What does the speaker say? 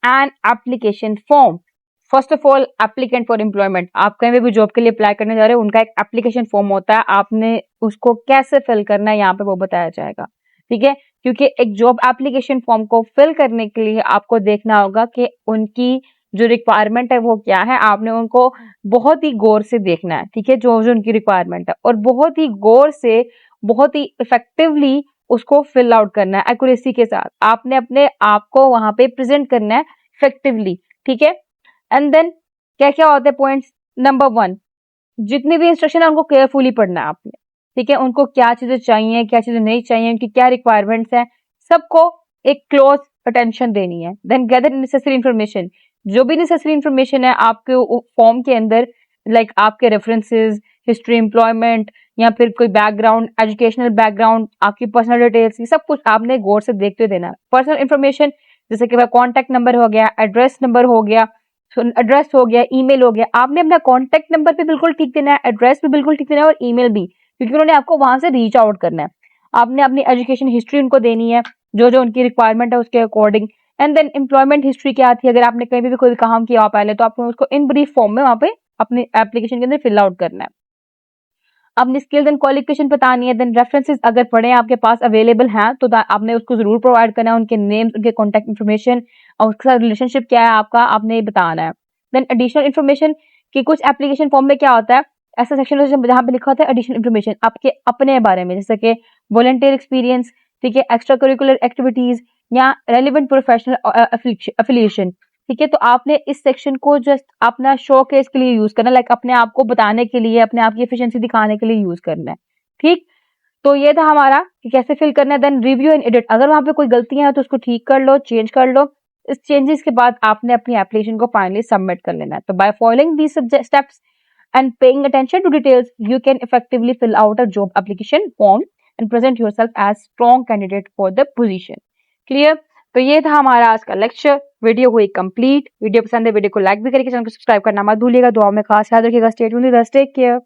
An application form. First of all applicant for employment, आप कहीं भी जॉब के लिए अप्लाई करने जा रहे हो, उनका एक एप्लीकेशन फॉर्म होता है, आपने उसको कैसे फिल करना है यहाँ पे वो बताया जाएगा। ठीक है, क्योंकि एक जॉब एप्लीकेशन फॉर्म को फिल करने के लिए आपको देखना होगा कि उनकी जो रिक्वायरमेंट है वो क्या है, आपने उनको बहुत ही गौर से देखना है। ठीक है, जो जो उनकी रिक्वायरमेंट है, और बहुत ही गौर से, बहुत ही इफेक्टिवली उसको फिल आउट करना है, एक्यूरेसी के साथ आपने अपने आप को वहां पे प्रेजेंट करना है इफेक्टिवली। ठीक है, एंड देन क्या क्या होते हैं पॉइंट्स। नंबर 1, जितनी भी इंस्ट्रक्शन है उनको केयरफुली पढ़ना है आपने। ठीक है, उनको क्या चीजें चाहिए, क्या चीजें नहीं चाहिए, उनकी क्या रिक्वायरमेंट्स हैं, सबको एक क्लोज अटेंशन देनी है। देन गैदर नेसेसरी इन्फॉर्मेशन, जो भी नेसेसरी इन्फॉर्मेशन है आपके फॉर्म के अंदर, लाइक आपके रेफरेंसेस, हिस्ट्री, एम्प्लॉयमेंट, या फिर कोई बैकग्राउंड, एजुकेशनल बैकग्राउंड, आपकी पर्सनल डिटेल्स, ये सब कुछ आपने गौर से देखते हुए देना है। पर्सनल इन्फॉर्मेशन जैसे कि कॉन्टैक्ट नंबर हो गया, एड्रेस नंबर हो गया, एड्रेस हो गया, ईमेल हो गया, आपने अपना कॉन्टैक्ट नंबर भी बिल्कुल ठीक देना है, एड्रेस भी बिल्कुल ठीक देना है, और ईमेल भी, क्योंकि उन्होंने आपको वहां से रीच आउट करना है। आपने अपनी एजुकेशन हिस्ट्री उनको देनी है, जो जो उनकी रिक्वायरमेंट है उसके according. And then employment history क्या थी, अगर आपने कहीं भी कोई काम किया पहले, तो आपको उसको इन ब्रीफ फॉर्म में वहां पे अपने एप्लीकेशन के अंदर फिल आउट करना है। अपनी स्किल्स एंड क्वालिफिकेशन बतानी है। देन रेफरेंसेस अगर पढ़े आपके पास अवेलेबल हैं तो आपने उसको जरूर प्रोवाइड करना है, उनके नेम्स, उनके कॉन्टैक्ट इन्फॉर्मेशन, और उसके साथ रिलेशनशिप क्या है आपका, आपने ये बताना है। देन एडिशनल इन्फॉर्मेशन कि कुछ एप्लीकेशन फॉर्म में क्या होता है, ऐसा सेक्शन होता है जहाँ पे लिखा होता है एडिशनल इन्फॉर्मेशन आपके अपने बारे में, जैसे कि वॉलंटियर एक्सपीरियंस, ठीक है, एक्स्ट्रा करिकुलर एक्टिविटीज, या रेलिवेंट प्रोफेशनल अफिलिएशन। ठीक है, तो आपने इस सेक्शन को जस्ट अपना शो केस के लिए यूज करना है, लाइक अपने आप को बताने के लिए, अपने आप की एफिशिएंसी दिखाने के लिए यूज करना है। ठीक, तो ये था हमारा कि कैसे फिल करना है। देन रिव्यू एंड एडिट, अगर वहां पे कोई गलतियां हैं तो उसको ठीक कर लो, चेंज कर लो। इस चेंजेस के बाद आपने अपनी एप्लीकेशन को फाइनली सबमिट कर लेना है। तो by following these steps and paying attention to details, you can effectively fill out a job application form and present yourself as strong candidate for the position. Clear? तो ये था हमारा आज का लेक्चर। वीडियो हुई कंप्लीट। वीडियो पसंद है video को लाइक भी करके चैनल को सब्सक्राइब करना मत भूलिएगा। दुआ में खास याद रखिएगा। Stay tuned, take care.